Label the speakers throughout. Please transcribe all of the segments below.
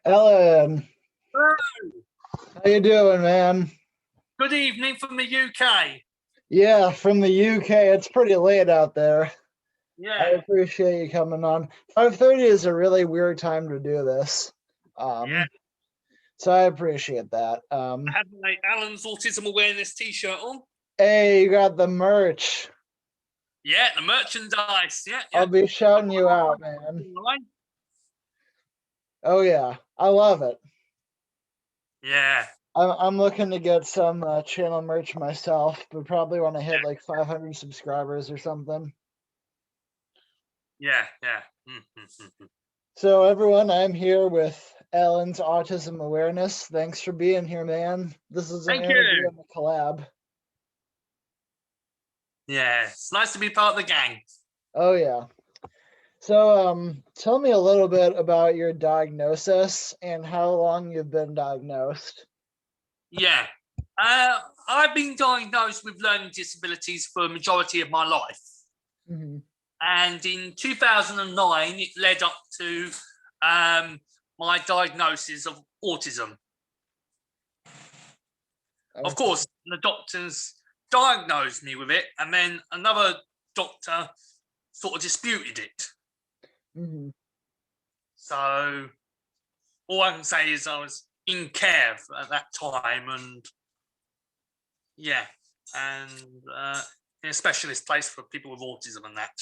Speaker 1: Ellen,
Speaker 2: Hello.
Speaker 1: how you doing, man?
Speaker 2: Good evening from the UK.
Speaker 1: Yeah, from the UK. It's pretty late out there. I
Speaker 2: Yeah,
Speaker 1: appreciate you coming on. 5:30 is a really weird time to do this.
Speaker 2: yeah.
Speaker 1: So I appreciate that.
Speaker 2: I have my Alan's Autism Awareness t-shirt on.
Speaker 1: Hey, you got the merch.
Speaker 2: Yeah, the merchandise. Yeah,
Speaker 1: I'll
Speaker 2: yeah.
Speaker 1: be shouting you out, man. Oh yeah, I love it.
Speaker 2: Yeah,
Speaker 1: I'm looking to get some channel merch myself, but probably want to hit like 500 subscribers or something.
Speaker 2: yeah, yeah. Mm.
Speaker 1: So everyone, I'm here with Alan's Autism Awareness. Thanks for being here, man. This is an
Speaker 2: Thank
Speaker 1: interview
Speaker 2: you.
Speaker 1: and a collab.
Speaker 2: Yeah, it's nice to be part of the gang.
Speaker 1: Oh yeah. So tell me a little bit about your diagnosis and how long you've been diagnosed.
Speaker 2: Yeah. I've been diagnosed with learning disabilities for a majority of my life.
Speaker 1: Mm-hmm.
Speaker 2: And in 2009, it led up to my diagnosis of autism. Of
Speaker 1: Okay.
Speaker 2: course, the doctors diagnosed me with it, and then another doctor sort of disputed it.
Speaker 1: Mm-hmm.
Speaker 2: So all I can say is I was in care at that time, and yeah, and in a specialist place for people with autism and that.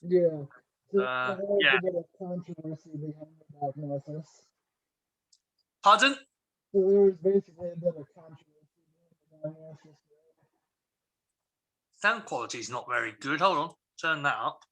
Speaker 1: Yeah. So there was
Speaker 2: Yeah.
Speaker 1: a bit of controversy behind the diagnosis.
Speaker 2: Pardon?
Speaker 1: So there was basically a bit of controversy behind the diagnosis.
Speaker 2: Sound quality is not very good. Hold on, turn that up.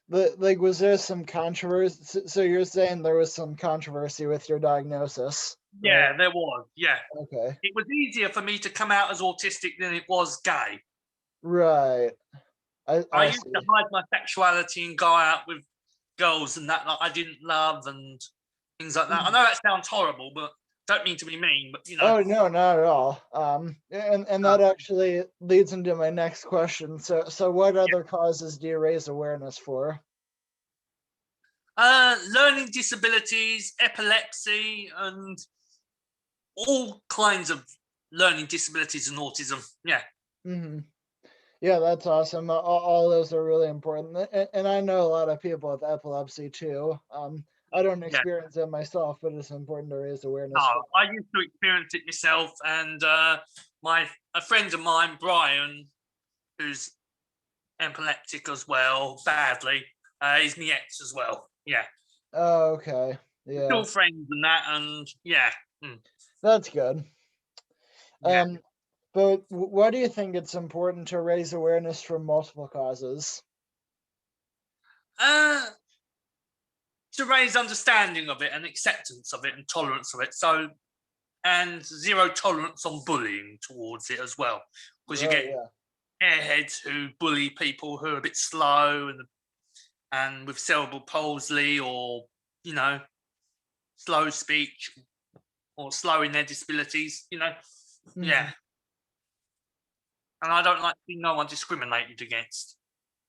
Speaker 1: But like, was there some controversy? So you're saying there was some controversy with your diagnosis?
Speaker 2: Yeah,
Speaker 1: Right?
Speaker 2: there was. Yeah,
Speaker 1: Okay.
Speaker 2: it was easier for me to come out as autistic than it was gay.
Speaker 1: Right.
Speaker 2: I
Speaker 1: I
Speaker 2: used to
Speaker 1: see.
Speaker 2: hide my sexuality and go out with girls and that like I didn't love and things like that. I know that sounds horrible, but don't mean to be mean, but you know.
Speaker 1: Oh no, not at all. And that actually leads into my next question. So what other causes do you raise awareness for?
Speaker 2: Learning disabilities, epilepsy, and all kinds of learning disabilities and autism. Yeah.
Speaker 1: Mm-hmm. Yeah, that's awesome. All those are really important, and I know a lot of people with epilepsy too. I don't
Speaker 2: Yeah.
Speaker 1: experience it myself, but it's important to raise
Speaker 2: No,
Speaker 1: awareness for.
Speaker 2: I used to experience it myself, and a friend of mine, Brian, who's epileptic as well, badly, is my ex as well. Yeah.
Speaker 1: Oh, okay.
Speaker 2: We're
Speaker 1: Yeah,
Speaker 2: still friends and that, and yeah.
Speaker 1: that's good.
Speaker 2: Yeah.
Speaker 1: But why do you think it's important to raise awareness for multiple causes?
Speaker 2: Uh, to raise understanding of it and acceptance of it and tolerance of it. So, and zero tolerance on bullying towards it as well, because you
Speaker 1: Oh
Speaker 2: get
Speaker 1: yeah.
Speaker 2: airheads who bully people who are a bit slow and with cerebral palsy or you know slow speech or slow in their disabilities. Yeah.
Speaker 1: Mhm.
Speaker 2: And I don't like to see no one discriminated against.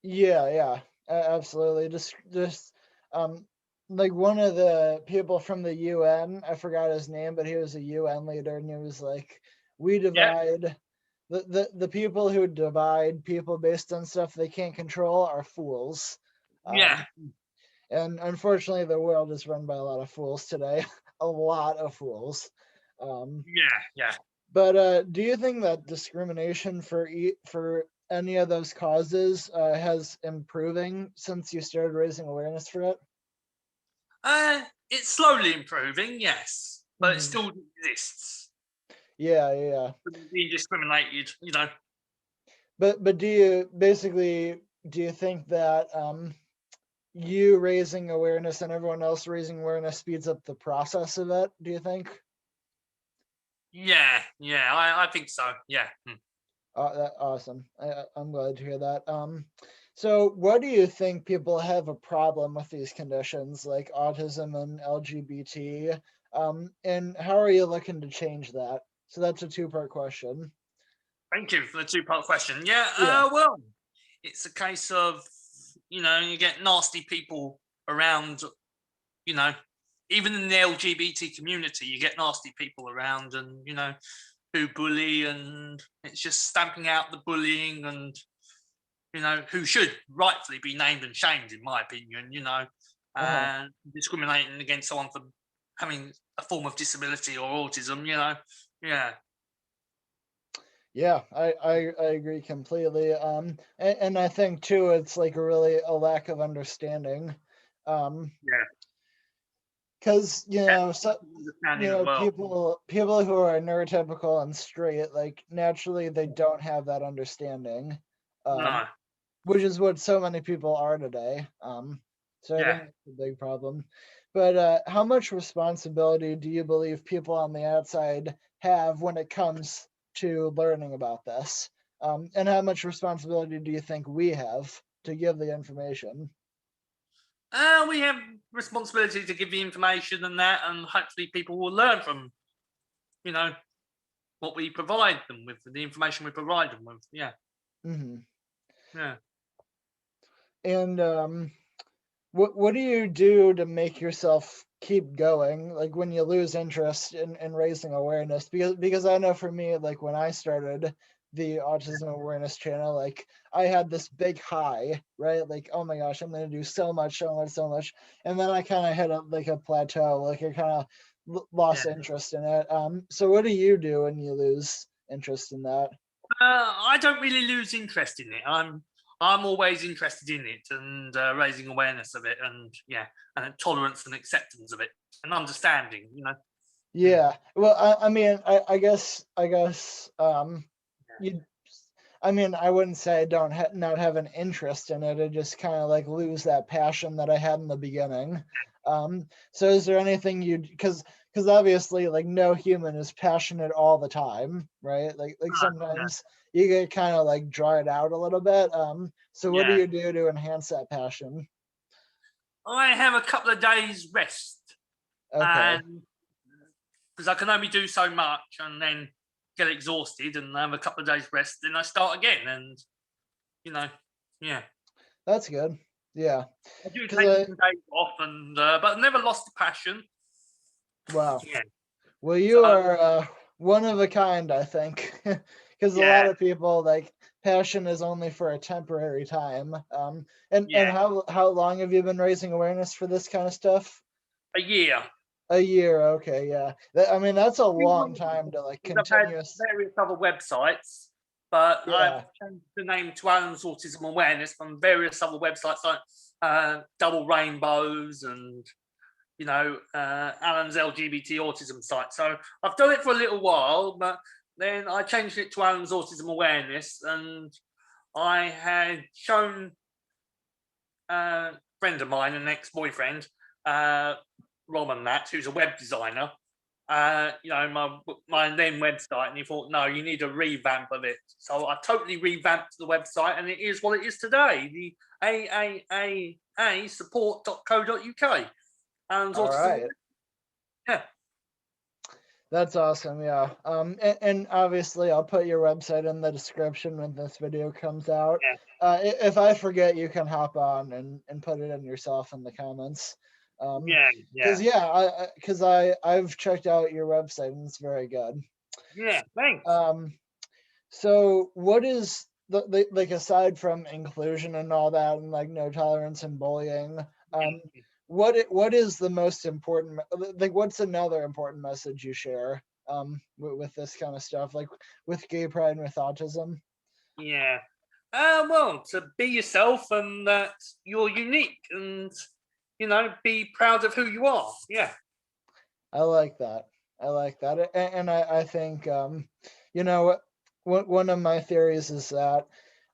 Speaker 1: Yeah, yeah, absolutely. Just, um, like one of the people from the UN, I forgot his name, but he was a UN leader, and he was like, "We
Speaker 2: Yeah,
Speaker 1: divide the people who divide people based on stuff they can't control are fools."
Speaker 2: yeah,
Speaker 1: And unfortunately, the world is run by a lot of fools today, a lot of fools. Um,
Speaker 2: yeah.
Speaker 1: but do you think that discrimination for any of those causes has improving since you started raising awareness for it?
Speaker 2: It's slowly improving, yes, but it
Speaker 1: Hmm.
Speaker 2: still exists.
Speaker 1: Yeah, yeah.
Speaker 2: Being discriminated.
Speaker 1: But do you think that you raising awareness and everyone else raising awareness speeds up the process of it? Do you think?
Speaker 2: Yeah, I think so. Yeah.
Speaker 1: Awesome. I'm glad to hear that. So what do you think people have a problem with these conditions like autism and LGBT? And how are you looking to change that? So that's a two-part question.
Speaker 2: Thank you for the two-part question. Yeah,
Speaker 1: Yeah.
Speaker 2: well, it's a case of, you get nasty people around you know, even in the LGBT community, you get nasty people around, and you know, who bully, and it's just stamping out the bullying, and you know, who should rightfully be named and shamed, in my opinion, you know,
Speaker 1: Uh-huh.
Speaker 2: and discriminating against someone for having a form of disability or autism, you know. Yeah.
Speaker 1: Yeah, I agree completely. And I think too, it's like really a lack of understanding.
Speaker 2: Yeah.
Speaker 1: Because
Speaker 2: Understanding as well.
Speaker 1: people who are neurotypical and straight, like naturally they don't have that understanding,
Speaker 2: No.
Speaker 1: which is what so many people are today. So I
Speaker 2: Yeah.
Speaker 1: think it's a big problem. But how much responsibility do you believe people on the outside have when it comes to learning about this? And how much responsibility do you think we have to give the information?
Speaker 2: We have responsibility to give the information and that, and hopefully people will learn from, you know, what we provide them with, the information we provide them with. Yeah.
Speaker 1: Hmm.
Speaker 2: Yeah.
Speaker 1: And what do you do to make yourself keep going, like when you lose interest in raising awareness? Because I know for me, like when I started the Autism Awareness channel, like I had this big high, right? Like, oh my gosh, I'm gonna do so much, so much, so much. And then I kind of hit a plateau, like I kind of lost
Speaker 2: Yeah.
Speaker 1: interest in it. So what do you do when you lose interest in that?
Speaker 2: I don't really lose interest in it. I'm always interested in it, and raising awareness of it, and yeah, and tolerance and acceptance of it, and understanding. You know. Mm.
Speaker 1: Yeah. Well, I mean, you I mean, I wouldn't say I don't not have an interest in it. I just kind of like lose that passion that I had in the beginning. So is there anything you, because obviously like no human is passionate all the time, right? Like
Speaker 2: Yeah.
Speaker 1: sometimes you get kind of like dried out a little bit. So what do
Speaker 2: Yeah.
Speaker 1: you do to enhance that passion?
Speaker 2: I have a couple of days rest,
Speaker 1: Okay.
Speaker 2: and because I can only do so much, and then get exhausted, and have a couple of days rest, then I start again, and you know, yeah.
Speaker 1: That's good. Yeah.
Speaker 2: I do
Speaker 1: Because
Speaker 2: take some days off, and but I've never lost the passion.
Speaker 1: wow.
Speaker 2: Yeah.
Speaker 1: Well,
Speaker 2: So
Speaker 1: you are one of a kind, I think, because a lot
Speaker 2: yeah,
Speaker 1: of people like passion is only for a temporary time. And
Speaker 2: yeah,
Speaker 1: how long have you been raising awareness for this kind of stuff?
Speaker 2: a year.
Speaker 1: A year, okay, yeah. I mean, that's a long time to like
Speaker 2: I've had
Speaker 1: continuous.
Speaker 2: various other websites, but I've
Speaker 1: Yeah.
Speaker 2: changed the name to Alan's Autism Awareness from various other websites like Double Rainbows and Alan's LGBT autism site. So I've done it for a little while, but then I changed it to Alan's Autism Awareness, and I had shown a friend of mine, an ex-boyfriend, Roman Nat, who's a web designer, my then website, and he thought, no, you need a revamp of it. So I totally revamped the website, and it is what it is today, the AAAA support.co.uk. And
Speaker 1: All
Speaker 2: autism,
Speaker 1: right.
Speaker 2: yeah,
Speaker 1: That's awesome. Yeah. And obviously I'll put your website in the description when this video comes out.
Speaker 2: yeah,
Speaker 1: If I forget, you can hop on and put it in yourself in the comments.
Speaker 2: yeah, yeah,
Speaker 1: Because I've checked out your website and it's very good.
Speaker 2: yeah. Thanks.
Speaker 1: Um, so what is the like aside from inclusion and all that and like no tolerance and bullying, what is the most important, like what's another important message you share with this kind of stuff, like with gay pride and with autism?
Speaker 2: Yeah. Well, to be yourself, and that you're unique, and be proud of who you are. Yeah.
Speaker 1: I like that. I like that. And I think, you know, one of my theories is that,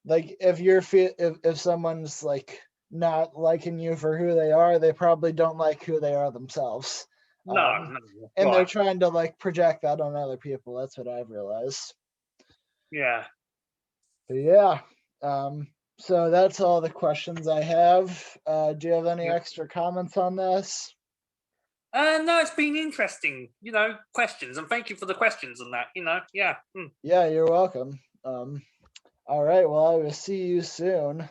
Speaker 1: like, if someone's like not liking you for who they are, they probably don't like who they are themselves.
Speaker 2: No, no,
Speaker 1: And they're
Speaker 2: right.
Speaker 1: trying to like project that on other people. That's what I've realized.
Speaker 2: Yeah.
Speaker 1: But yeah. So that's all the questions I have. Do you have any
Speaker 2: Yeah.
Speaker 1: extra comments on this?
Speaker 2: No, it's been interesting, questions, and thank you for the questions and that, yeah.
Speaker 1: Yeah, you're welcome. All right. Well, I will see you soon.